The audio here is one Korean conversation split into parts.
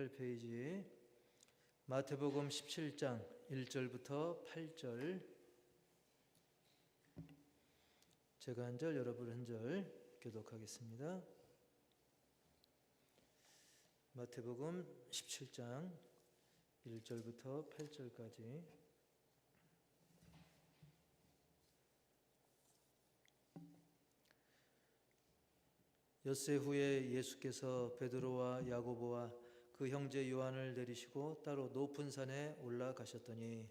38페이지 마태복음 17장 1절부터 8절, 제가 한 절, 여러분 한 절 교독하겠습니다. 마태복음 17장 1절부터 8절까지. 엿새 후에 예수께서 베드로와 야고보와 그 형제 요한을 내리시고 따로 높은 산에 올라가셨더니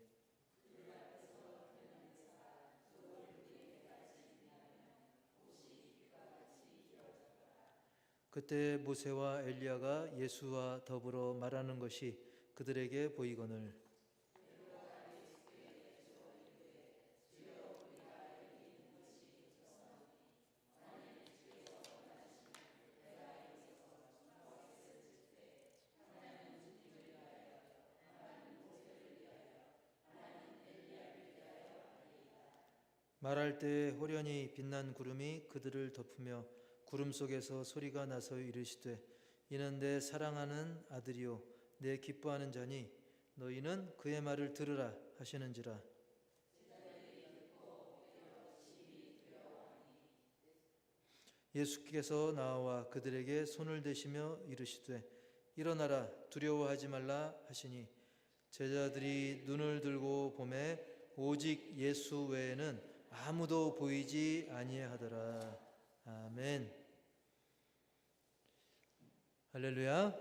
그때 모세와 엘리야가 예수와 더불어 말하는 것이 그들에게 보이거늘 말할 때 호련히 빛난 구름이 그들을 덮으며 구름 속에서 소리가 나서 이르시되 이는 내 사랑하는 아들이요 내 기뻐하는 자니 너희는 그의 말을 들으라 하시는지라. 예수께서 나와 그들에게 손을 대시며 이르시되 일어나라 두려워하지 말라 하시니 제자들이 눈을 들고 보매 오직 예수 외에는 아무도 보이지 아니하더라. 아멘. 할렐루야.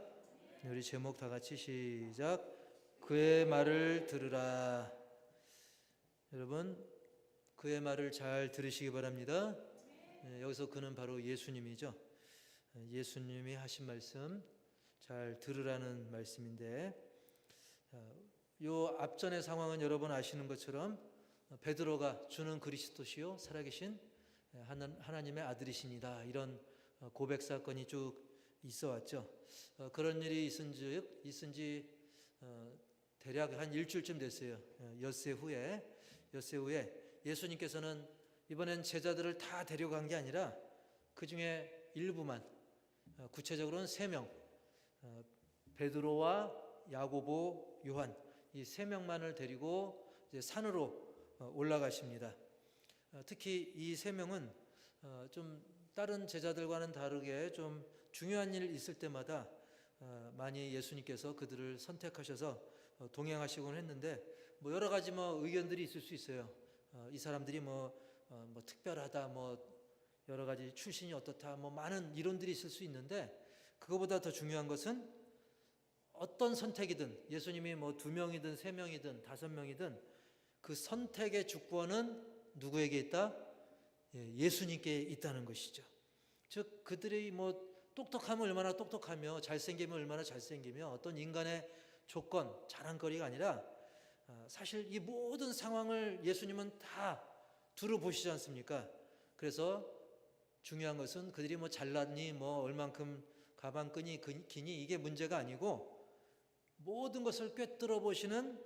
우리 제목 다 같이 시작. 그의 말을 들으라. 여러분, 그의 말을 잘 들으시기 바랍니다. 여기서 그는 바로 예수님이죠. 예수님이 하신 말씀 잘 들으라는 말씀인데, 요 앞전의 상황은 여러분 아시는 것처럼 베드로가 주는 그리스도시요 살아계신 하나님의 아들이십니다, 이런 고백 사건이 쭉 있어 왔죠. 그런 일이 있은 지 대략 한 일주일쯤 됐어요. 엿새 후에 예수님께서는 이번엔 제자들을 다 데려간 게 아니라 그 중에 일부만, 구체적으로는 3명, 베드로와 야고보, 요한, 이 3명만을 데리고 이제 산으로 올라가십니다. 특히 이 3명은 좀 다른 제자들과는 다르게 좀 중요한 일 있을 때마다 많이 예수님께서 그들을 선택하셔서 동행하시곤 했는데, 뭐 여러 가지 의견들이 있을 수 있어요. 이 사람들이 특별하다, 여러 가지 출신이 어떻다, 많은 이론들이 있을 수 있는데, 그거보다 더 중요한 것은 어떤 선택이든 예수님이 2명이든 3명이든 5명이든 그 선택의 주권은 누구에게 있다? 예수님께 있다는 것이죠. 즉 그들이 똑똑하면 얼마나 똑똑하며 잘생기면 얼마나 잘생기며 어떤 인간의 조건, 자랑거리가 아니라 사실 이 모든 상황을 예수님은 다 두루 보시지 않습니까? 그래서 중요한 것은 그들이 잘났니, 얼만큼 가방끈이 기니, 이게 문제가 아니고 모든 것을 꿰뚫어 보시는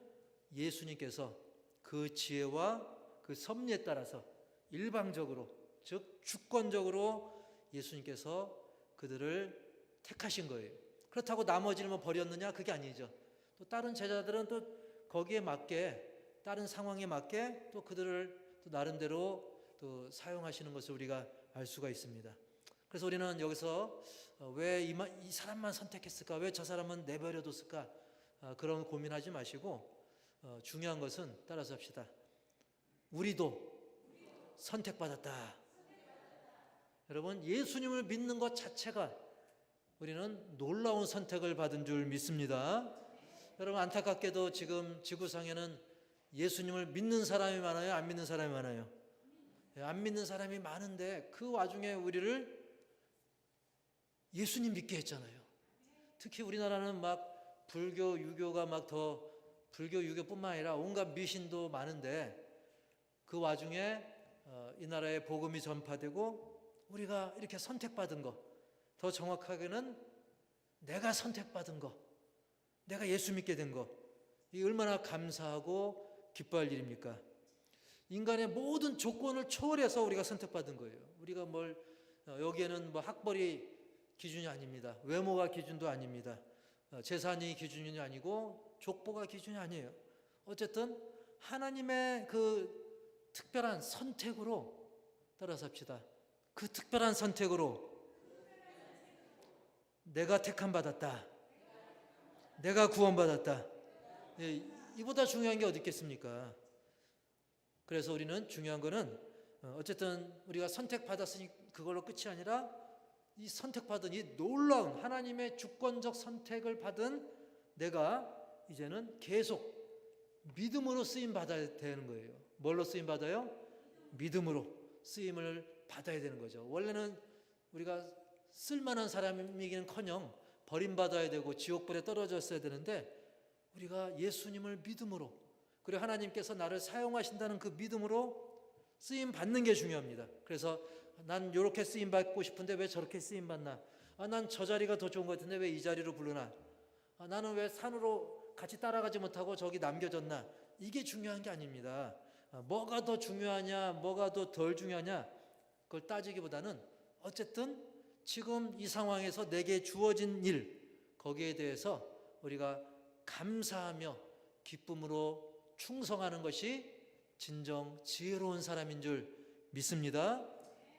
예수님께서 그 지혜와 그 섭리에 따라서 일방적으로, 즉 주권적으로 예수님께서 그들을 택하신 거예요. 그렇다고 나머지를 버렸느냐? 그게 아니죠. 또 다른 제자들은 또 거기에 맞게, 다른 상황에 맞게 또 그들을 또 나름대로 또 사용하시는 것을 우리가 알 수가 있습니다. 그래서 우리는 여기서 왜 이 사람만 선택했을까? 왜 저 사람은 내버려뒀을까? 그런 고민하지 마시고 중요한 것은 따라서 합시다. 우리도 선택받았다. 여러분, 예수님을 믿는 것 자체가 우리는 놀라운 선택을 받은 줄 믿습니다. 여러분, 안타깝게도 지금 지구상에는 예수님을 믿는 사람이 많아요? 안 믿는 사람이 많아요? 안 믿는 사람이 많은데 그 와중에 우리를 예수님 믿게 했잖아요. 특히 우리나라는 불교, 유교가 더, 불교, 유교뿐만 아니라 온갖 미신도 많은데 그 와중에 이 나라에 복음이 전파되고 우리가 이렇게 선택받은 것, 더 정확하게는 내가 선택받은 것, 내가 예수 믿게 된 것, 이 얼마나 감사하고 기뻐할 일입니까? 인간의 모든 조건을 초월해서 우리가 선택받은 거예요. 우리가 여기에는 학벌이 기준이 아닙니다. 외모가 기준도 아닙니다. 재산이 기준이 아니고 족보가 기준이 아니에요. 어쨌든 하나님의 그 특별한 선택으로 따라 삽시다. 그 특별한 선택으로 내가 택함 받았다. 내가 구원받았다. 이보다 중요한 게 어디 있겠습니까? 그래서 우리는 중요한 거는 어쨌든 우리가 선택받았으니 그걸로 끝이 아니라 이 선택받은 이 놀라운 하나님의 주권적 선택을 받은 내가 이제는 계속 믿음으로 쓰임 받아야 되는 거예요. 뭘로 쓰임 받아요? 믿음으로 쓰임을 받아야 되는 거죠. 원래는 우리가 쓸만한 사람이기는커녕 버림받아야 되고 지옥불에 떨어졌어야 되는데 우리가 예수님을 믿음으로 그리고 하나님께서 나를 사용하신다는 그 믿음으로 쓰임 받는 게 중요합니다. 그래서 난 이렇게 쓰임 받고 싶은데 왜 저렇게 쓰임 받나? 난 저 자리가 더 좋은 것 같은데 왜 이 자리로 부르나? 나는 왜 산으로 같이 따라가지 못하고 저기 남겨졌나? 이게 중요한 게 아닙니다. 뭐가 더 중요하냐, 뭐가 더 덜 중요하냐 그걸 따지기보다는 어쨌든 지금 이 상황에서 내게 주어진 일 거기에 대해서 우리가 감사하며 기쁨으로 충성하는 것이 진정 지혜로운 사람인 줄 믿습니다.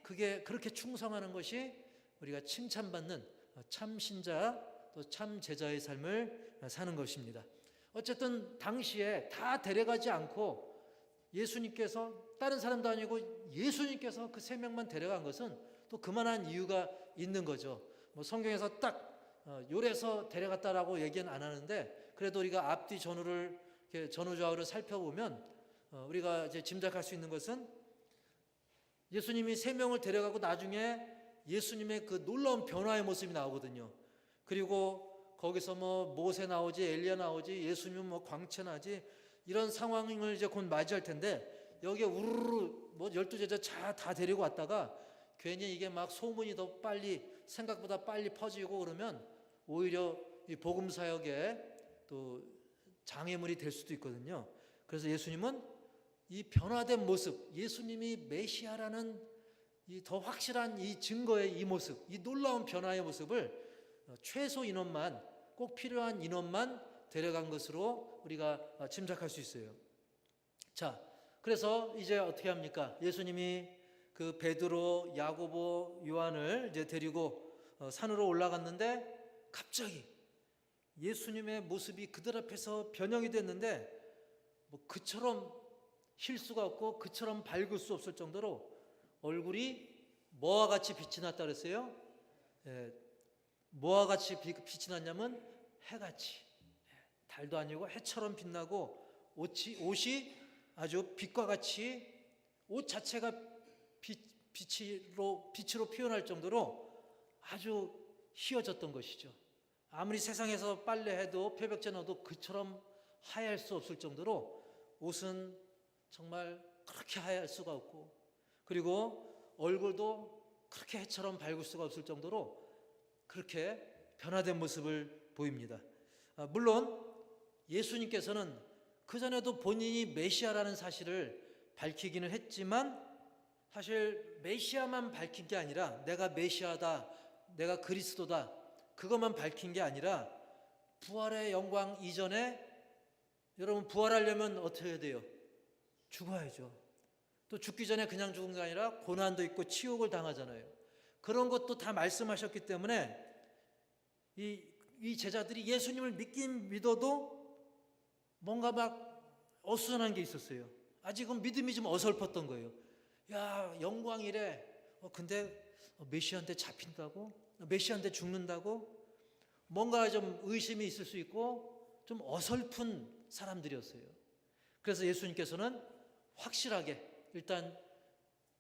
그게 그렇게 충성하는 것이 우리가 칭찬받는 참 신자 또 참 제자의 삶을 사는 것입니다. 어쨌든 당시에 다 데려가지 않고 예수님께서 다른 사람도 아니고 예수님께서 그 3명만 데려간 것은 또 그만한 이유가 있는 거죠. 뭐 성경에서 딱 요래서 데려갔다라고 얘기는 안 하는데 그래도 우리가 앞뒤 전후를 전후좌우를 살펴보면 우리가 이제 짐작할 수 있는 것은 예수님이 3명을 데려가고 나중에 예수님의 그 놀라운 변화의 모습이 나오거든요. 그리고 거기서 뭐 모세 나오지 엘리야 나오지 예수님 뭐 광채 나지 이런 상황을 이제 곧 맞이할 텐데 여기에 우르르 뭐 12제자 다 데리고 왔다가 괜히 이게 막 소문이 더 빨리 생각보다 빨리 퍼지고 그러면 오히려 이 복음 사역에 또 장애물이 될 수도 있거든요. 그래서 예수님은 이 변화된 모습, 예수님이 메시아라는 이 더 확실한 이 증거의 이 모습, 이 놀라운 변화의 모습을 최소 인원만 꼭 필요한 인원만 데려간 것으로 우리가 짐작할 수 있어요. 자, 그래서 이제 어떻게 합니까? 예수님이 그 베드로, 야고보, 요한을 이제 데리고 산으로 올라갔는데 갑자기 예수님의 모습이 그들 앞에서 변형이 됐는데 뭐 그처럼 쉴 수가 없고 그처럼 밝을 수 없을 정도로 얼굴이 뭐와 같이 빛이 났다 그랬어요? 뭐와 같이 빛이 났냐면 해같이, 달도 아니고 해처럼 빛나고 옷이 아주 빛과 같이 옷 자체가 빛으로 표현할 정도로 아주 희어졌던 것이죠. 아무리 세상에서 빨래해도 표백제 넣어도 그처럼 하얄 수 없을 정도로 옷은 정말 그렇게 하얄 수가 없고 그리고 얼굴도 그렇게 해처럼 밝을 수가 없을 정도로 그렇게 변화된 모습을 보입니다. 물론 예수님께서는 그전에도 본인이 메시아라는 사실을 밝히기는 했지만 사실 메시아만 밝힌 게 아니라 내가 메시아다, 내가 그리스도다 그것만 밝힌 게 아니라 부활의 영광 이전에 여러분 부활하려면 어떻게 해야 돼요? 죽어야죠. 또 죽기 전에 그냥 죽은 게 아니라 고난도 있고 치욕을 당하잖아요. 그런 것도 다 말씀하셨기 때문에 이 제자들이 예수님을 믿긴 믿어도 뭔가 막 어수선한 게 있었어요. 아직은 믿음이 좀 어설펐던 거예요. 야, 영광이래. 근데 메시아한테 잡힌다고? 메시아한테 죽는다고? 뭔가 좀 의심이 있을 수 있고 좀 어설픈 사람들이었어요. 그래서 예수님께서는 확실하게 일단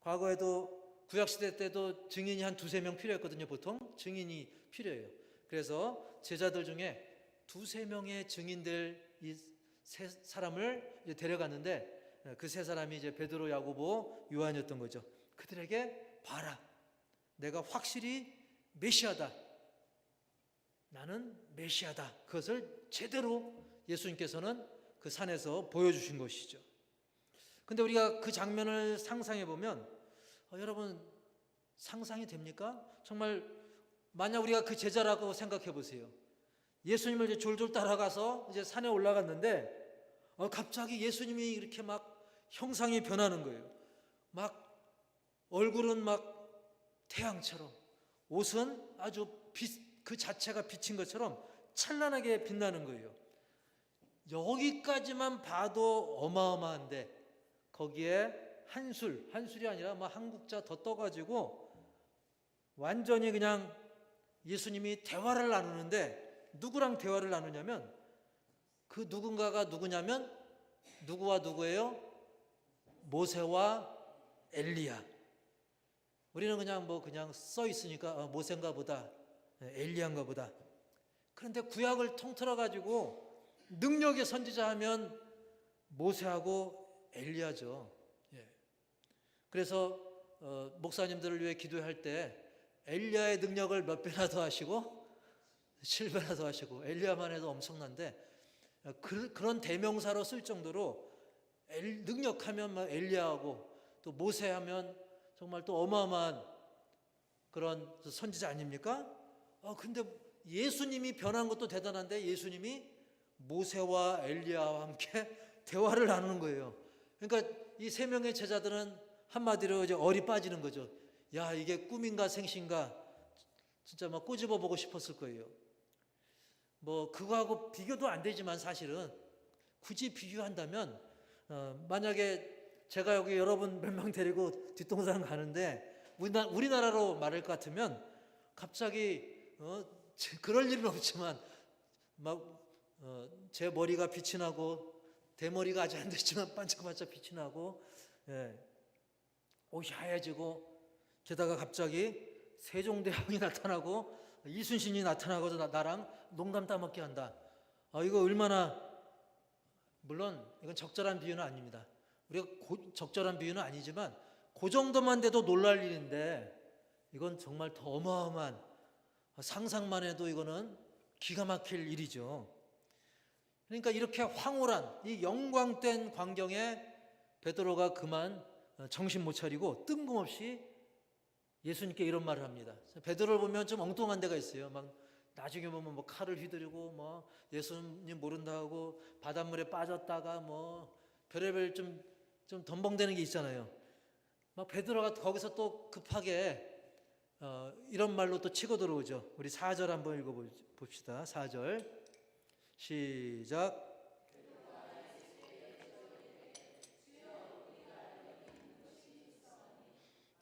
과거에도 구약시대 때도 증인이 한 2-3명 필요했거든요. 보통 증인이 필요해요. 그래서 제자들 중에 2-3명의 증인들 이 3사람을 데려갔는데 그 3사람이 이제 베드로, 야고보, 요한이었던 거죠. 그들에게 봐라, 내가 확실히 메시아다, 나는 메시아다, 그것을 제대로 예수님께서는 그 산에서 보여주신 것이죠. 근데 우리가 그 장면을 상상해 보면 여러분 상상이 됩니까? 정말 만약 우리가 그 제자라고 생각해 보세요. 예수님을 이제 졸졸 따라가서 이제 산에 올라갔는데 갑자기 예수님이 이렇게 막 형상이 변하는 거예요. 막 얼굴은 막 태양처럼, 옷은 아주 그 자체가 빛인 것처럼 찬란하게 빛나는 거예요. 여기까지만 봐도 어마어마한데 거기에 한술이 아니라 뭐 한 국자 더 떠가지고 완전히 그냥 예수님이 대화를 나누는데, 누구랑 대화를 나누냐면 그 누군가가 누구냐면 누구와 누구예요? 모세와 엘리야. 우리는 그냥 써 있으니까 모세인가 보다, 엘리야인가 보다. 그런데 구약을 통틀어 가지고 능력의 선지자 하면 모세하고 엘리야죠. 그래서 목사님들을 위해 기도할 때 엘리야의 능력을 몇 배나 더 하시고 7배나 더 하시고, 엘리야만 해도 엄청난데 그런 대명사로 쓸 정도로 능력하면 막 엘리야하고, 또 모세하면 정말 또 어마어마한 그런 선지자 아닙니까? 근데 예수님이 변한 것도 대단한데 예수님이 모세와 엘리야와 함께 대화를 나누는 거예요. 그러니까 이 세 명의 제자들은 한마디로 이제 얼이 빠지는 거죠. 야, 이게 꿈인가 생신가, 진짜 막 꼬집어 보고 싶었을 거예요. 뭐 그거하고 비교도 안 되지만 사실은 굳이 비교한다면 만약에 제가 여기 여러분 몇 명 데리고 뒷동산 가는데 우리나라로 말할 것 같으면 갑자기 그럴 일은 없지만 막 제 머리가 빛이 나고, 대머리가 아직 안 됐지만 반짝반짝 빛이 나고, 옷이 하얘지고, 게다가 갑자기 세종대왕이 나타나고 이순신이 나타나고 나랑 농담 따먹게 한다. 이거 얼마나, 물론 이건 적절한 비유는 아닙니다. 우리가 적절한 비유는 아니지만 그 정도만 돼도 놀랄 일인데, 이건 정말 더 어마어마한, 상상만 해도 이거는 기가 막힐 일이죠. 그러니까 이렇게 황홀한 이 영광된 광경에 베드로가 그만 정신 못 차리고 뜬금없이 예수님께 이런 말을 합니다. 베드로를 보면 좀 엉뚱한 데가 있어요. 막 나중에 보면 뭐 칼을 휘두르고 뭐 예수님 모른다 하고 바닷물에 빠졌다가 뭐 별의별 좀 덤벙대는 게 있잖아요. 막 베드로가 거기서 또 급하게 이런 말로 또 치고 들어오죠. 우리 4절 한번 읽어봅시다. 4절 시작.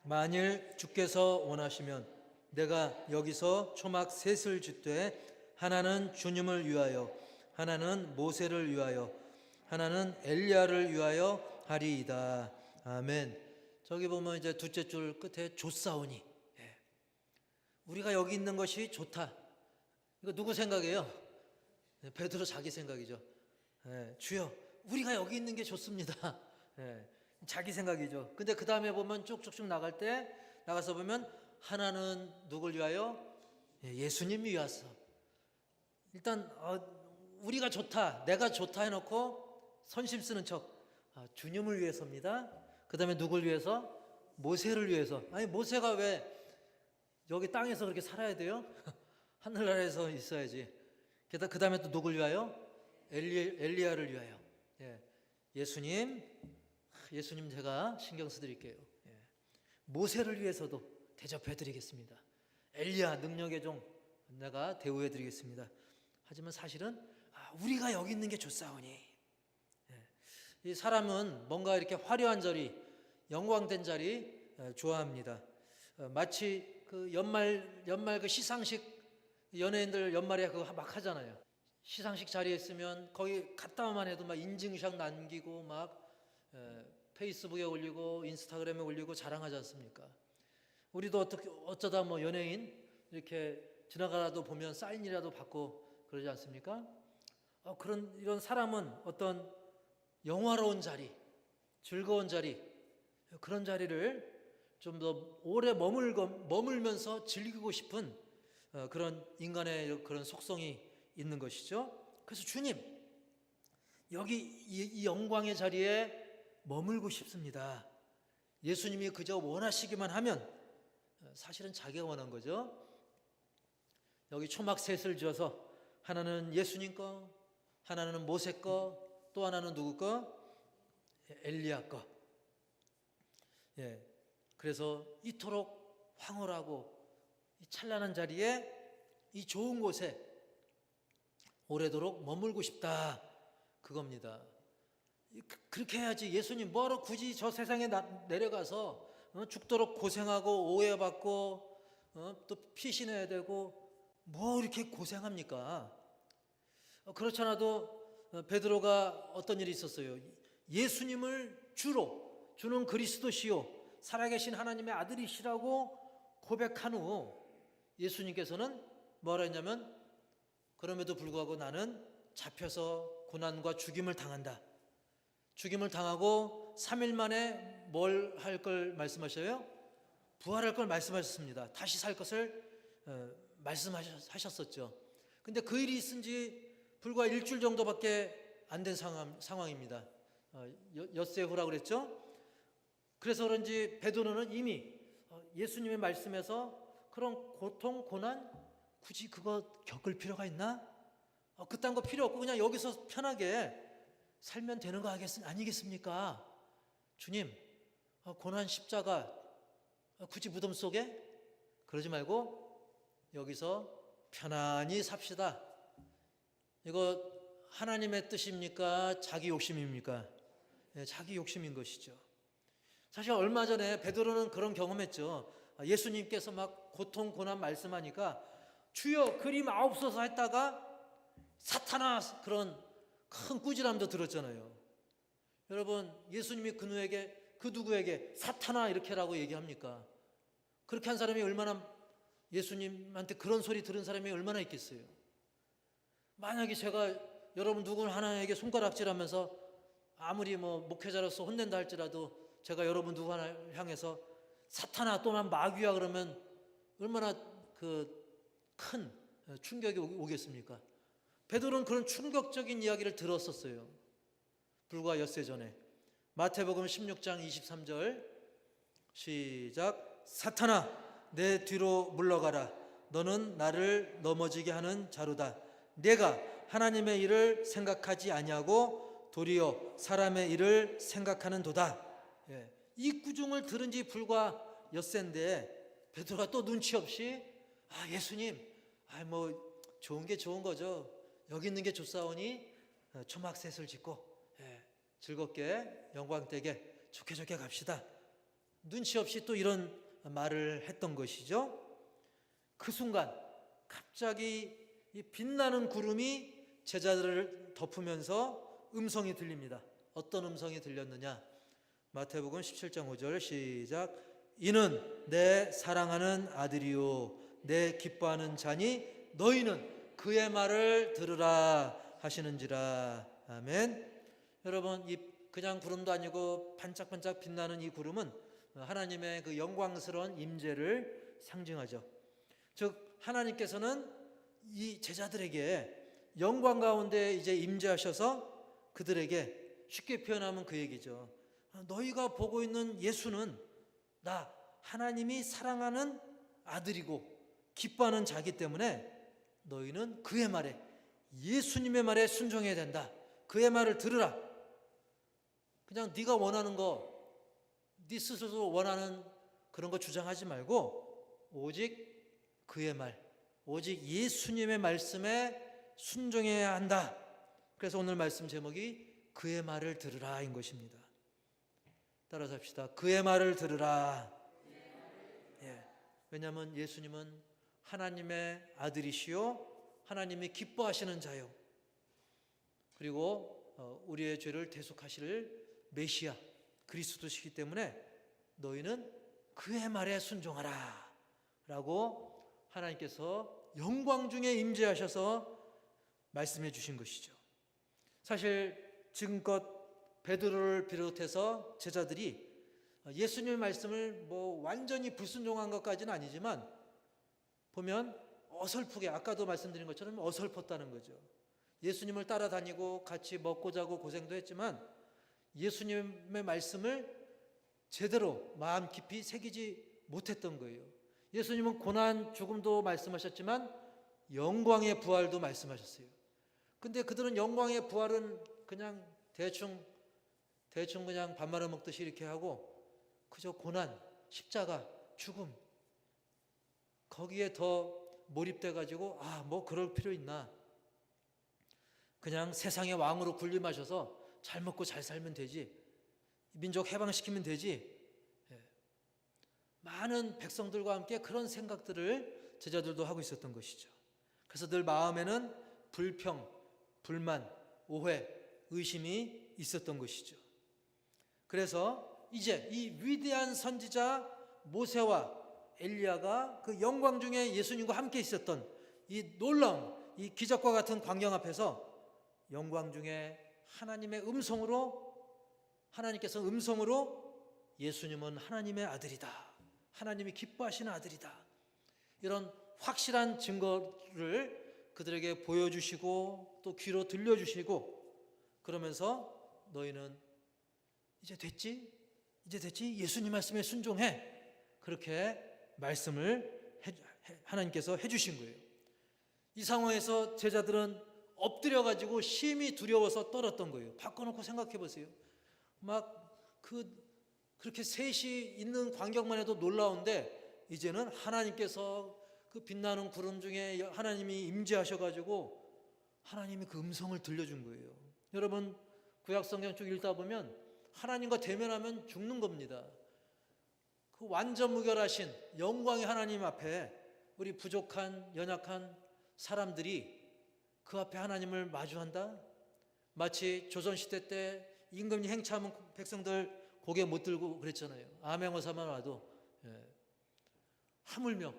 만일 주께서 원하시면 내가 여기서 초막 셋을 줍되 하나는 주님을 위하여, 하나는 모세를 위하여, 하나는 엘리야를 위하여 하리이다. 아멘. 저기 보면 이제 둘째 줄 끝에 좋사오니, 우리가 여기 있는 것이 좋다. 이거 누구 생각이에요? 베드로 자기 생각이죠. 주여, 우리가 여기 있는 게 좋습니다. 자기 생각이죠. 근데 그 다음에 보면 쭉쭉쭉 나가서 보면 하나는 누굴 위하여? 예수님 위하서. 일단 우리가 좋다, 내가 좋다 해놓고 선심 쓰는 척, 주님을 위해서입니다. 그 다음에 누굴 위해서? 모세를 위해서. 아니, 모세가 왜 여기 땅에서 그렇게 살아야 돼요? 하늘나라에서 있어야지. 게다가 그 다음에 또 누굴 위하여? 엘리야를 위하여. 예수님 제가 신경 써드릴게요. 모세를 위해서도 대접해드리겠습니다. 엘리야 능력의 종 내가 대우해드리겠습니다. 하지만 사실은 우리가 여기 있는 게 좋사오니. 이 사람은 뭔가 이렇게 화려한 자리, 영광된 자리 좋아합니다. 마치 그 연말 그 시상식, 연예인들 연말에 그거 막 하잖아요. 시상식 자리에 있으면 거기 갔다만 해도 막 인증샷 남기고 막 페이스북에 올리고 인스타그램에 올리고 자랑하지 않습니까? 우리도 어쩌다 뭐 연예인 이렇게 지나가라도 보면 사인이라도 받고 그러지 않습니까? 이런 사람은 어떤 영화로운 자리, 즐거운 자리, 그런 자리를 좀 더 오래 머물면서 즐기고 싶은 그런 인간의 그런 속성이 있는 것이죠. 그래서 주님, 여기 이 영광의 자리에 머물고 싶습니다. 예수님이 그저 원하시기만 하면, 사실은 자기가 원한 거죠. 여기 초막 셋을 지어서 하나는 예수님 거, 하나는 모세 거, 또 하나는 누구 거? 엘리야 거. 예. 그래서 이토록 황홀하고 이 찬란한 자리에, 이 좋은 곳에 오래도록 머물고 싶다, 그겁니다. 그렇게 해야지. 예수님 뭐하러 굳이 저 세상에 내려가서 죽도록 고생하고 오해받고 또 피신해야 되고 뭐 이렇게 고생합니까? 그렇지 않아도 베드로가 어떤 일이 있었어요. 예수님을 주는 그리스도시요 살아계신 하나님의 아들이시라고 고백한 후 예수님께서는 뭐라 했냐면, 그럼에도 불구하고 나는 잡혀서 고난과 죽임을 당한다. 죽임을 당하고 3일 만에 뭘 할 걸 말씀하셔요? 부활할 걸 말씀하셨습니다. 다시 살 것을 말씀하셨었죠. 근데 그 일이 있은 지 불과 일주일 정도밖에 안 된 상황입니다. 엿새 후라고 그랬죠. 그래서 그런지 베드로는 이미 예수님의 말씀에서 그런 고통, 고난 굳이 그거 겪을 필요가 있나? 그딴 거 필요 없고 그냥 여기서 편하게 살면 되는 거 아니겠습니까? 주님, 고난 십자가 굳이 무덤 속에 그러지 말고 여기서 편안히 삽시다. 이거 하나님의 뜻입니까? 자기 욕심입니까? 네, 자기 욕심인 것이죠. 사실 얼마 전에 베드로는 그런 경험했죠. 예수님께서 막 고통, 고난 말씀하니까 주여 그리마옵소서 했다가 사탄아, 그런 큰 꾸지람도 들었잖아요. 여러분, 예수님이 그 누구에게 사탄아 이렇게라고 얘기합니까? 그렇게 한 사람이 얼마나, 예수님한테 그런 소리 들은 사람이 얼마나 있겠어요? 만약에 제가 여러분 누구 하나에게 손가락질하면서 아무리 목회자로서 혼낸다 할지라도 제가 여러분 누구 하나 향해서 사탄아 또는 마귀야 그러면 얼마나 큰 충격이 오겠습니까? 베드로는 그런 충격적인 이야기를 들었었어요. 불과 엿새 전에. 마태복음 16장 23절 시작. 사탄아 내 뒤로 물러가라. 너는 나를 넘어지게 하는 자루다. 내가 하나님의 일을 생각하지 아니하고 도리어 사람의 일을 생각하는 도다. 예. 이 구중을 들은 지 불과 엿새인데 베드로가 또 눈치 없이 예수님 좋은 게 좋은 거죠. 여기 있는 게 좋사오니 초막셋을 짓고 즐겁게 영광되게 좋게 갑시다. 눈치 없이 또 이런 말을 했던 것이죠. 그 순간 갑자기 이 빛나는 구름이 제자들을 덮으면서 음성이 들립니다. 어떤 음성이 들렸느냐? 마태복음 17장 5절 시작. 이는 내 사랑하는 아들이요 내 기뻐하는 자니 너희는 그의 말을 들으라 하시는지라. 아멘. 여러분, 이 그냥 구름도 아니고 반짝반짝 빛나는 이 구름은 하나님의 그 영광스러운 임재를 상징하죠. 즉 하나님께서는 이 제자들에게 영광 가운데 이제 임재하셔서 그들에게, 쉽게 표현하면 그 얘기죠. 너희가 보고 있는 예수는 나 하나님이 사랑하는 아들이고 기뻐하는 자기 때문에 너희는 그의 말에, 예수님의 말에 순종해야 된다. 그의 말을 들으라. 그냥 네가 원하는 거, 네 스스로 원하는 그런 거 주장하지 말고 오직 그의 말, 오직 예수님의 말씀에 순종해야 한다. 그래서 오늘 말씀 제목이 그의 말을 들으라인 것입니다. 따라서 합시다. 그의 말을 들으라. 예. 왜냐하면 예수님은 하나님의 아들이시요 하나님이 기뻐하시는 자요, 그리고 우리의 죄를 대속하실 메시아 그리스도시기 때문에 너희는 그의 말에 순종하라 라고 하나님께서 영광 중에 임재하셔서 말씀해 주신 것이죠. 사실 지금껏 베드로를 비롯해서 제자들이 예수님의 말씀을 완전히 불순종한 것까지는 아니지만 보면 어설프게, 아까도 말씀드린 것처럼 어설펐다는 거죠. 예수님을 따라다니고 같이 먹고 자고 고생도 했지만 예수님의 말씀을 제대로 마음 깊이 새기지 못했던 거예요. 예수님은 고난, 죽음도 말씀하셨지만 영광의 부활도 말씀하셨어요. 근데 그들은 영광의 부활은 그냥 대충 그냥 밥 말아 먹듯이 이렇게 하고 그저 고난, 십자가, 죽음 거기에 더 몰입돼 가지고 뭐 그럴 필요 있나, 그냥 세상의 왕으로 군림하셔서 잘 먹고 잘 살면 되지, 민족 해방시키면 되지. 많은 백성들과 함께 그런 생각들을 제자들도 하고 있었던 것이죠. 그래서 늘 마음에는 불평, 불만, 오해, 의심이 있었던 것이죠. 그래서 이제 이 위대한 선지자 모세와 엘리야가 그 영광 중에 예수님과 함께 있었던 이 놀라운 이 기적과 같은 광경 앞에서 영광 중에 하나님께서 음성으로 예수님은 하나님의 아들이다, 하나님이 기뻐하시는 아들이다, 이런 확실한 증거를 그들에게 보여주시고 또 귀로 들려주시고, 그러면서 너희는 이제 됐지? 예수님 말씀에 순종해. 그렇게 말씀을 하나님께서 해주신 거예요. 이 상황에서 제자들은 엎드려가지고 심히 두려워서 떨었던 거예요. 바꿔놓고 생각해 보세요. 그렇게 셋이 있는 광경만 해도 놀라운데, 이제는 하나님께서 그 빛나는 구름 중에 하나님이 임재하셔가지고 하나님이 그 음성을 들려준 거예요. 여러분, 구약성경 쭉 읽다 보면 하나님과 대면하면 죽는 겁니다. 그 완전 무결하신 영광의 하나님 앞에 우리 부족한 연약한 사람들이 그 앞에 하나님을 마주한다? 마치 조선시대 때 임금이 행차하면 백성들 고개 못 들고 그랬잖아요. 암행어사만 와도. 하물며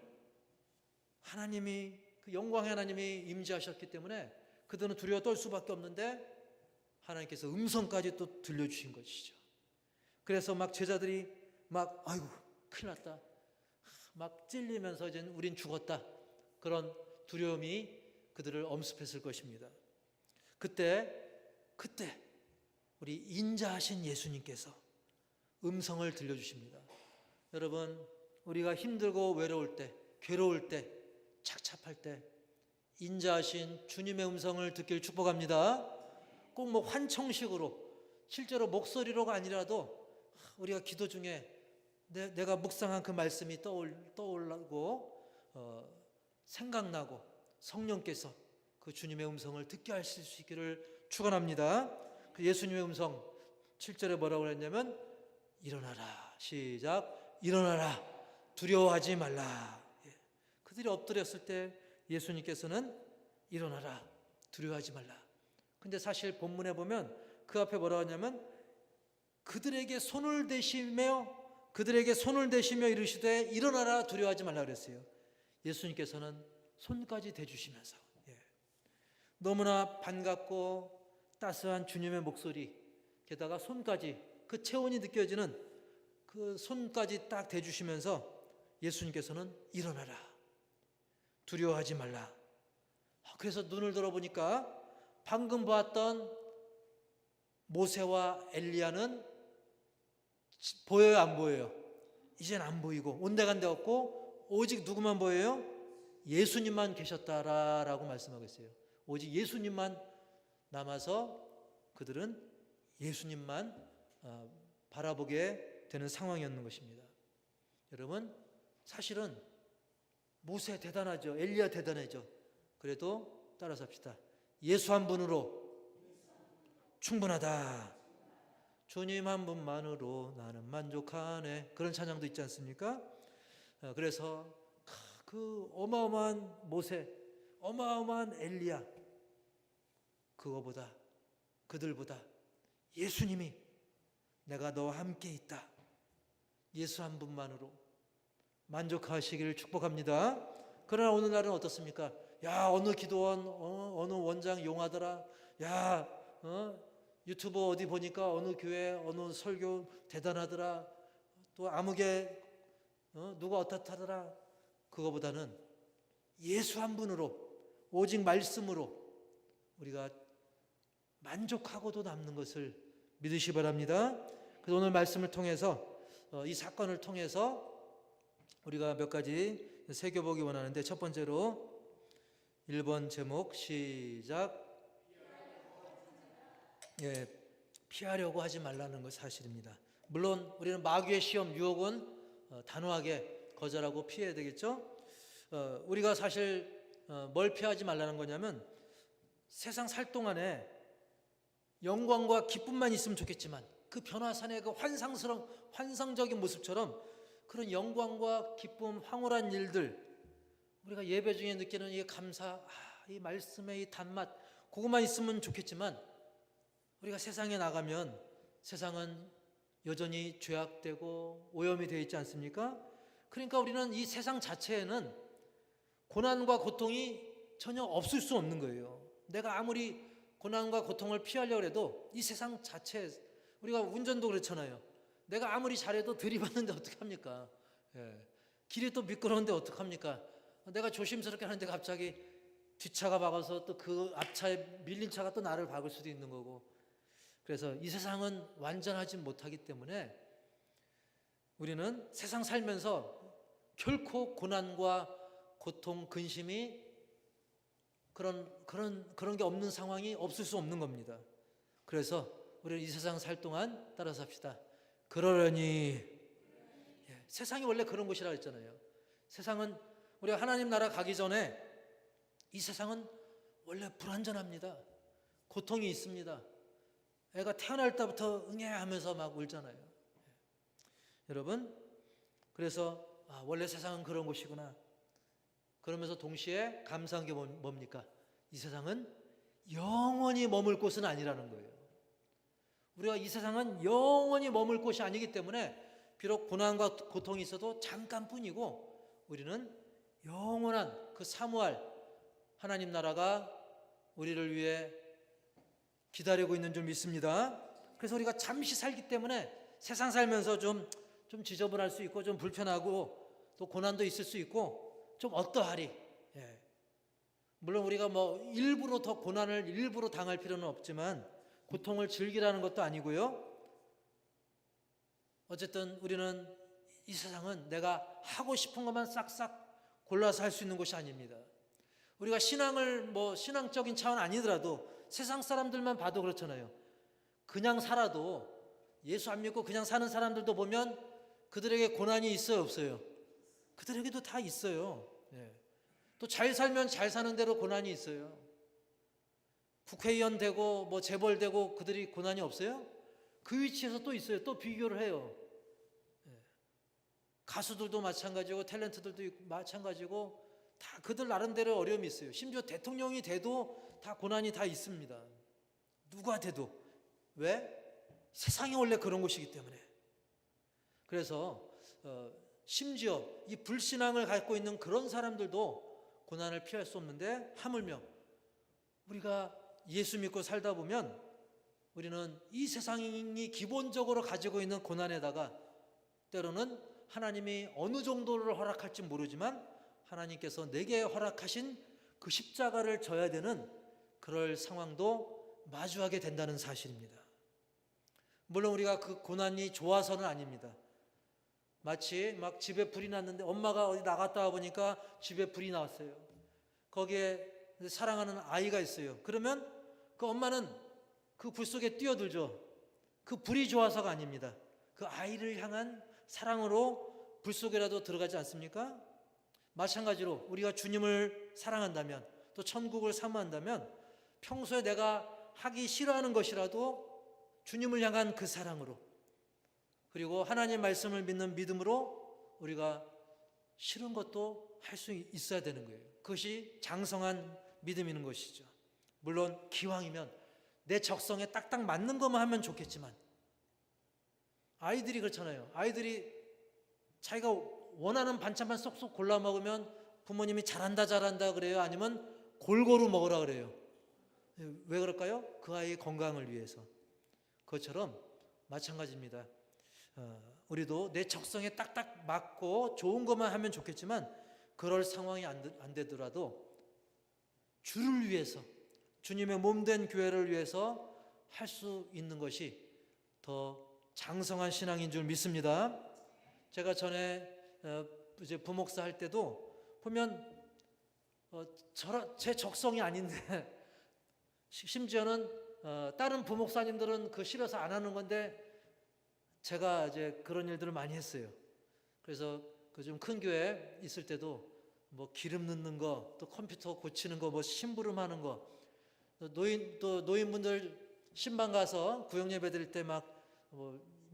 하나님이, 그 영광의 하나님이 임재하셨기 때문에 그들은 두려워 떨 수밖에 없는데 하나님께서 음성까지 또 들려주신 것이죠. 그래서 제자들이 아이고 큰일 났다, 찔리면서 이제 우린 죽었다, 그런 두려움이 그들을 엄습했을 것입니다. 그때 우리 인자하신 예수님께서 음성을 들려주십니다. 여러분, 우리가 힘들고 외로울 때, 괴로울 때, 착잡할 때 인자하신 주님의 음성을 듣길 축복합니다. 꼭 환청식으로, 실제로 목소리로가 아니라도 우리가 기도 중에 내가 묵상한 그 말씀이 떠올라고 생각나고 성령께서 그 주님의 음성을 듣게 하실 수 있기를 축원합니다. 그 예수님의 음성 7절에 뭐라고 그랬냐면 일어나라, 시작, 일어나라, 두려워하지 말라. 그들이 엎드렸을 때 예수님께서는 일어나라, 두려워하지 말라. 근데 사실 본문에 보면 그 앞에 뭐라고 하냐면 그들에게 손을 대시며 이르시되 일어나라, 두려워하지 말라 그랬어요. 예수님께서는 손까지 대주시면서 너무나 반갑고 따스한 주님의 목소리, 게다가 손까지, 그 체온이 느껴지는 그 손까지 딱 대주시면서 예수님께서는 일어나라, 두려워하지 말라. 그래서 눈을 들어보니까 방금 보았던 모세와 엘리야는 보여요, 안 보여요? 이젠 안 보이고 온데간데 없고 오직 누구만 보여요? 예수님만 계셨다라고 말씀하고 있어요. 오직 예수님만 남아서 그들은 예수님만 바라보게 되는 상황이었는 것입니다. 여러분, 사실은 모세 대단하죠, 엘리야 대단하죠. 그래도 따라서 합시다. 예수 한 분으로 충분하다. 주님 한 분만으로 나는 만족하네. 그런 찬양도 있지 않습니까? 그래서 그 어마어마한 모세, 어마어마한 엘리야, 그들보다 예수님이 내가 너와 함께 있다, 예수 한 분만으로 만족하시기를 축복합니다. 그러나 오늘날은 어떻습니까? 야, 어느 기도원, 어느 원장 용하더라. 야, 유튜브 어디 보니까 어느 교회, 어느 설교 대단하더라. 또 아무개 누가 어떻다더라. 그거보다는 예수 한 분으로, 오직 말씀으로 우리가 만족하고도 남는 것을 믿으시 바랍니다. 그래서 오늘 말씀을 통해서, 이 사건을 통해서 우리가 몇 가지 새겨보기 원하는데, 첫 번째로 1번 제목 시작. 예, 피하려고 하지 말라는 거 사실입니다. 물론 우리는 마귀의 시험, 유혹은 단호하게 거절하고 피해야 되겠죠. 우리가 사실 뭘 피하지 말라는 거냐면 세상 살 동안에 영광과 기쁨만 있으면 좋겠지만 그 변화산의 그 환상적인 모습처럼 그런 영광과 기쁨, 황홀한 일들, 우리가 예배 중에 느끼는 이 감사, 이 말씀의 이 단맛, 그것만 있으면 좋겠지만 우리가 세상에 나가면 세상은 여전히 죄악되고 오염이 되어 있지 않습니까? 그러니까 우리는 이 세상 자체에는 고난과 고통이 전혀 없을 수 없는 거예요. 내가 아무리 고난과 고통을 피하려고 해도 이 세상 자체에, 우리가 운전도 그렇잖아요. 내가 아무리 잘해도 들이받는데 어떡합니까? 예. 길이 또 미끄러운데 어떡합니까? 내가 조심스럽게 하는데 갑자기 뒷차가 박아서 또 그 앞차에 밀린 차가 또 나를 박을 수도 있는 거고. 그래서 이 세상은 완전하지 못하기 때문에 우리는 세상 살면서 결코 고난과 고통, 근심이 그런 게 없는 상황이 없을 수 없는 겁니다. 그래서 우리는 이 세상 살 동안 따라서 합시다. 그러려니, 세상이 원래 그런 곳이라고 했잖아요. 세상은 우리가 하나님 나라 가기 전에 이 세상은 원래 불완전합니다. 고통이 있습니다. 애가 태어날 때부터 응애하면서 막 울잖아요. 여러분, 그래서 원래 세상은 그런 곳이구나. 그러면서 동시에 감사한 게 뭡니까? 이 세상은 영원히 머물 곳은 아니라는 거예요. 우리가 이 세상은 영원히 머물 곳이 아니기 때문에 비록 고난과 고통이 있어도 잠깐뿐이고 우리는 영원한 그 사무할 하나님 나라가 우리를 위해 기다리고 있는 줄 믿습니다. 그래서 우리가 잠시 살기 때문에 세상 살면서 좀 지저분할 수 있고 좀 불편하고 또 고난도 있을 수 있고 좀 어떠하리. 물론 우리가 일부러 더 고난을 일부러 당할 필요는 없지만 고통을 즐기라는 것도 아니고요. 어쨌든 우리는 이 세상은 내가 하고 싶은 것만 싹싹 골라서 할 수 있는 곳이 아닙니다. 우리가 신앙적인 차원 아니더라도 세상 사람들만 봐도 그렇잖아요. 그냥 살아도 예수 안 믿고 그냥 사는 사람들도 보면 그들에게 고난이 있어요, 없어요? 그들에게도 다 있어요. 또 잘 살면 잘 사는 대로 고난이 있어요. 국회의원 되고 재벌 되고 그들이 고난이 없어요? 그 위치에서 또 있어요. 또 비교를 해요. 가수들도 마찬가지고 탤런트들도 마찬가지고 다 그들 나름대로 어려움이 있어요. 심지어 대통령이 돼도 다 고난이 다 있습니다. 누가 돼도. 왜? 세상이 원래 그런 곳이기 때문에. 그래서 심지어 이 불신앙을 갖고 있는 그런 사람들도 고난을 피할 수 없는데 하물며 우리가 예수 믿고 살다 보면 우리는 이 세상이 기본적으로 가지고 있는 고난에다가 때로는 하나님이 어느 정도를 허락할지 모르지만 하나님께서 내게 허락하신 그 십자가를 져야 되는 그럴 상황도 마주하게 된다는 사실입니다. 물론 우리가 그 고난이 좋아서는 아닙니다. 마치 막 집에 불이 났는데 엄마가 어디 나갔다 와 보니까 집에 불이 나왔어요. 거기에 사랑하는 아이가 있어요. 그러면 그 엄마는 그 불 속에 뛰어들죠. 그 불이 좋아서가 아닙니다. 그 아이를 향한 사랑으로 불 속에라도 들어가지 않습니까? 마찬가지로 우리가 주님을 사랑한다면 또 천국을 사모한다면 평소에 내가 하기 싫어하는 것이라도 주님을 향한 그 사랑으로 그리고 하나님 말씀을 믿는 믿음으로 우리가 싫은 것도 할 수 있어야 되는 거예요. 그것이 장성한 믿음이는 것이죠. 물론 기왕이면 내 적성에 딱딱 맞는 것만 하면 좋겠지만 아이들이 그렇잖아요. 아이들이 자기가 원하는 반찬만 쏙쏙 골라 먹으면 부모님이 잘한다 그래요? 아니면 골고루 먹으라 그래요? 왜 그럴까요? 그 아이의 건강을 위해서. 그것처럼 마찬가지입니다. 우리도 내 적성에 딱딱 맞고 좋은 것만 하면 좋겠지만 그럴 상황이 안 되더라도 주를 위해서 주님의 몸된 교회를 위해서 할 수 있는 것이 더 장성한 신앙인 줄 믿습니다. 제가 전에 이제 부목사 할 때도 보면 제 적성이 아닌데 심지어는 다른 부목사님들은 그 싫어서 안 하는 건데 제가 이제 그런 일들을 많이 했어요. 그래서 그 좀 큰 교회 있을 때도 뭐 기름 넣는 거, 또 컴퓨터 고치는 거, 뭐 심부름하는 거, 또 노인분들 신방 가서 구역 예배 드릴 때 막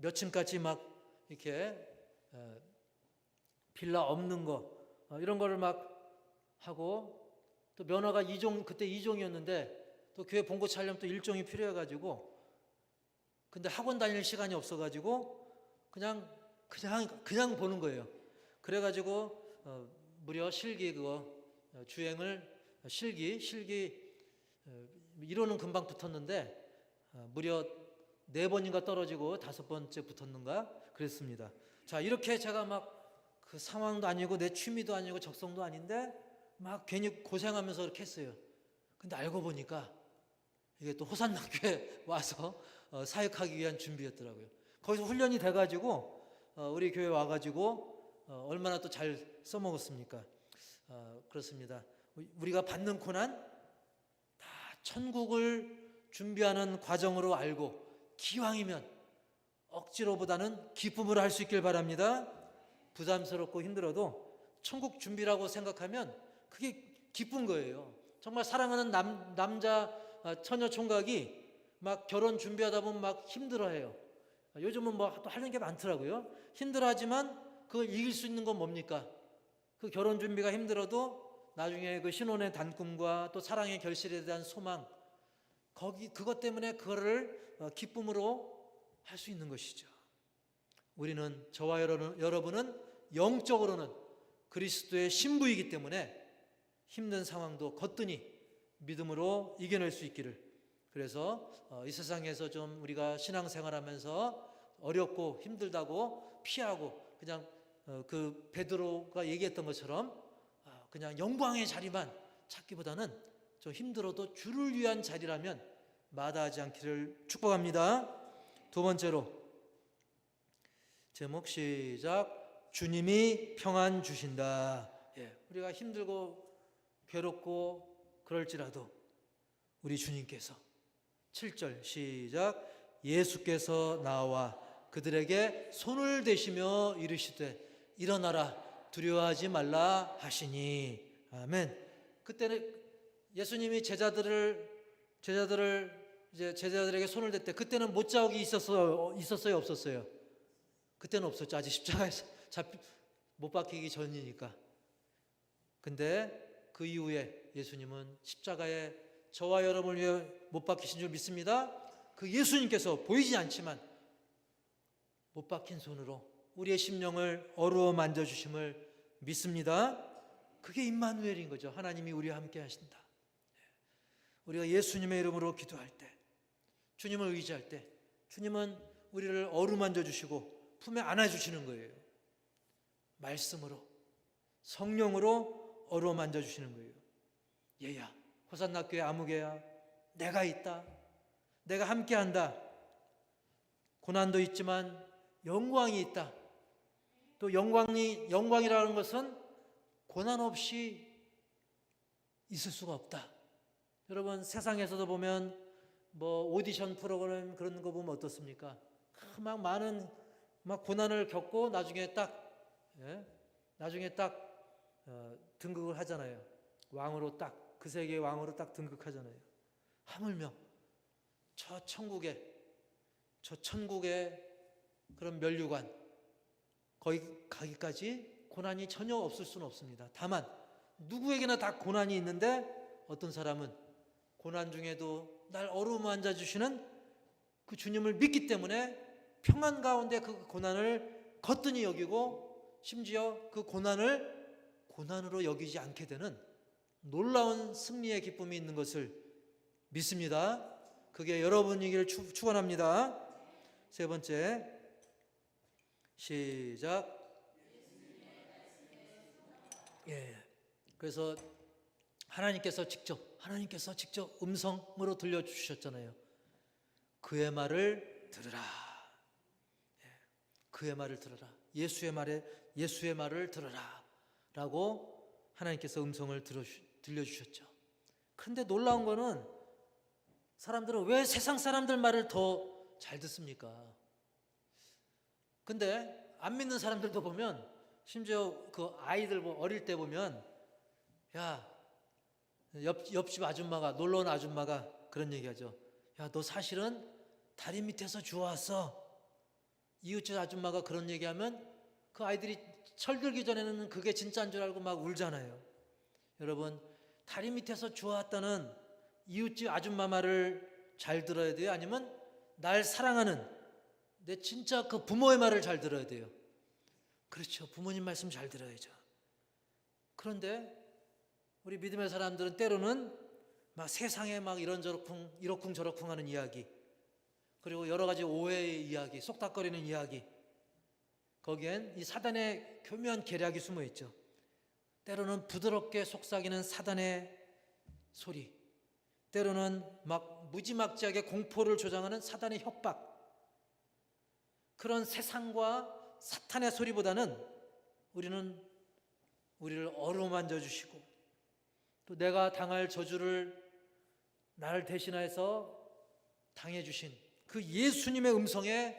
몇 층까지 막 이렇게 빌라 없는 거 이런 거를 막 하고, 또 면허가 그때 2종이었는데 또 교회 본고 차려면 또 1종이 필요해가지고, 근데 학원 다닐 시간이 없어가지고 그냥 보는 거예요. 그래가지고 무려 실기 주행을 실기 이론은 금방 붙었는데 무려 4번인가 떨어지고 5번째 붙었는가 그랬습니다. 자, 이렇게 제가 막 그 상황도 아니고 내 취미도 아니고 적성도 아닌데 막 괜히 고생하면서 이렇게 했어요. 근데 알고 보니까 이게 또 호산학교에 와서 사역하기 위한 준비였더라고요. 거기서 훈련이 돼가지고 우리 교회 와가지고 얼마나 또 잘 써먹었습니까? 그렇습니다. 우리가 받는 고난 다 천국을 준비하는 과정으로 알고 기왕이면 억지로보다는 기쁨으로 할 수 있길 바랍니다. 부담스럽고 힘들어도 천국 준비라고 생각하면 그게 기쁜 거예요. 정말 사랑하는 남자 처녀 총각이 막 결혼 준비하다 보면 막 힘들어해요. 요즘은 뭐 또 하는 게 많더라고요. 힘들어하지만 그걸 이길 수 있는 건 뭡니까? 그 결혼 준비가 힘들어도 나중에 그 신혼의 단꿈과 또 사랑의 결실에 대한 소망, 그것 때문에 그거를 기쁨으로 할 수 있는 것이죠. 우리는, 저와 여러분은 영적으로는 그리스도의 신부이기 때문에 힘든 상황도 거뜬히 믿음으로 이겨낼 수 있기를. 그래서 이 세상에서 좀 우리가 신앙생활하면서 어렵고 힘들다고 피하고 그냥 그 베드로가 얘기했던 것처럼 그냥 영광의 자리만 찾기보다는 좀 힘들어도 주를 위한 자리라면 마다하지 않기를 축복합니다. 두 번째로 제목 시작. 주님이 평안 주신다. 우리가 힘들고 괴롭고 그럴지라도 우리 주님께서 7절 시작. 예수께서 나와 그들에게 손을 대시며 이르시되 일어나라 두려워하지 말라 하시니. 아멘. 그때는 예수님이 제자들에게 손을 댔대. 그때는 못자국이 있었어요, 없었어요? 그때는 없었죠. 아직 십자가에서 못 박히기 전이니까. 근데 그 이후에 예수님은 십자가에 저와 여러분을 위해 못 박히신 줄 믿습니다. 그 예수님께서 보이지 않지만 못 박힌 손으로 우리의 심령을 어루어 만져주심을 믿습니다. 그게 임마누엘인 거죠. 하나님이 우리와 함께 하신다. 우리가 예수님의 이름으로 기도할 때, 주님을 의지할 때 주님은 우리를 어루만져 주시고 품에 안아주시는 거예요. 말씀으로, 성령으로 어루만져 주시는 거예요. 얘야, 호산나교회 아무개야, 내가 있다. 내가 함께한다. 고난도 있지만 영광이 있다. 또 영광이라는 것은 고난 없이 있을 수가 없다. 여러분, 세상에서도 보면 뭐 오디션 프로그램 그런 거 보면 어떻습니까? 막 많은 고난을 겪고 나중에 딱 등극을 하잖아요. 왕으로 딱, 그 세계의 왕으로 딱 등극하잖아요. 하물며 저 천국의 그런 면류관 거기 가기까지 고난이 전혀 없을 수는 없습니다. 다만 누구에게나 다 고난이 있는데 어떤 사람은 고난 중에도 날 어루만져 주시는 그 주님을 믿기 때문에 평안 가운데 그 고난을 거뜬히 여기고 심지어 그 고난을 고난으로 여기지 않게 되는 놀라운 승리의 기쁨이 있는 것을 믿습니다. 그게 여러분이기를 축원합니다. 세 번째 시작. 그래서 하나님께서 직접 음성으로 들려주셨잖아요. 그의 말을 들으라. 그의 말을 들으라. 예수의 말을 들으라 라고 하나님께서 음성을 들려주셨죠. 그런데 놀라운 거는 사람들은 왜 세상 사람들 말을 더 잘 듣습니까? 근데 안 믿는 사람들도 보면, 심지어 그 아이들 어릴 때 보면, 야, 옆집 아줌마가, 놀러 온 아줌마가 그런 얘기하죠. 야, 너 사실은 다리 밑에서 주워왔어. 이웃집 아줌마가 그런 얘기하면 그 아이들이 철들기 전에는 그게 진짜인 줄 알고 막 울잖아요. 여러분, 다리 밑에서 주워왔다는 이웃집 아줌마 말을 잘 들어야 돼요? 아니면 날 사랑하는 내 진짜 그 부모의 말을 잘 들어야 돼요? 그렇죠. 부모님 말씀 잘 들어야죠. 그런데 우리 믿음의 사람들은 때로는 막 세상에 막 이러쿵 저러쿵 하는 이야기, 그리고 여러 가지 오해의 이야기, 속닥거리는 이야기, 거기엔 이 사단의 교묘한 계략이 숨어 있죠. 때로는 부드럽게 속삭이는 사단의 소리, 때로는 막 무지막지하게 공포를 조장하는 사단의 협박, 그런 세상과 사탄의 소리보다는 우리는 우리를 어루만져 주시고 또 내가 당할 저주를 나를 대신해서 당해주신 그 예수님의 음성에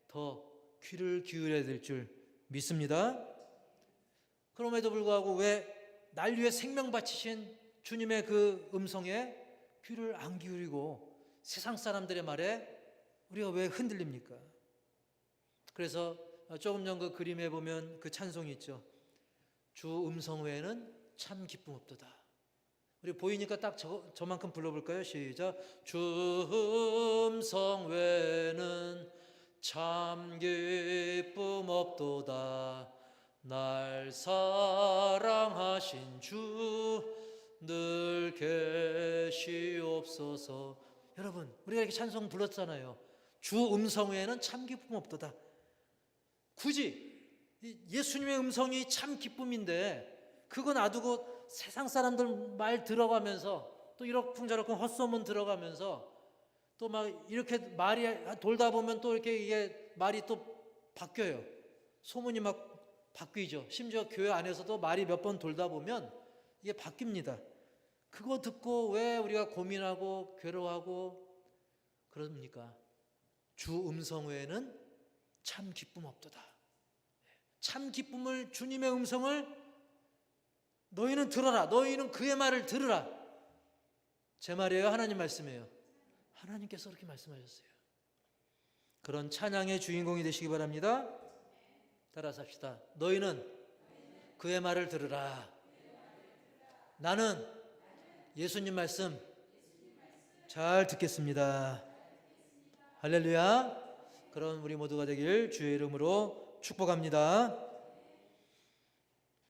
더 귀를 기울여야 될 줄 믿습니다. 그럼에도 불구하고 왜 날 위해 생명 바치신 주님의 그 음성에 귀를 안 기울이고 세상 사람들의 말에 우리가 왜 흔들립니까? 그래서 조금 전 그 그림에 보면 그 찬송이 있죠. 주 음성 외에는 참 기쁨 없도다. 우리 보이니까 딱 저만큼 불러볼까요? 시작. 주 음성 외에는 참 기쁨 없도다. 날 사랑하신 주 늘 계시옵소서. 여러분, 우리가 이렇게 찬송 불렀잖아요. 주 음성 외에는 참 기쁨 없도다. 굳이 예수님의 음성이 참 기쁨인데 그거 놔두고 세상 사람들 말 들어가면서 또 이러쿵저러쿵 헛소문 들어가면서 또 막 이렇게 말이 돌다 보면 또 이렇게 이게 말이 또 바뀌어요. 소문이 막 바뀌죠. 심지어 교회 안에서도 말이 몇 번 돌다 보면 이게 바뀝니다. 그거 듣고 왜 우리가 고민하고 괴로워하고 그럽니까? 주 음성 외에는 참 기쁨 없도다. 참 기쁨을, 주님의 음성을 너희는 들어라. 너희는 그의 말을 들으라. 제 말이에요? 하나님 말씀이에요? 하나님께서 그렇게 말씀하셨어요. 그런 찬양의 주인공이 되시기 바랍니다. 따라서 합시다. 너희는 그의 말을 들으라. 나는 예수님 말씀 잘 듣겠습니다. 할렐루야. 그런 우리 모두가 되길 주의 이름으로 축복합니다.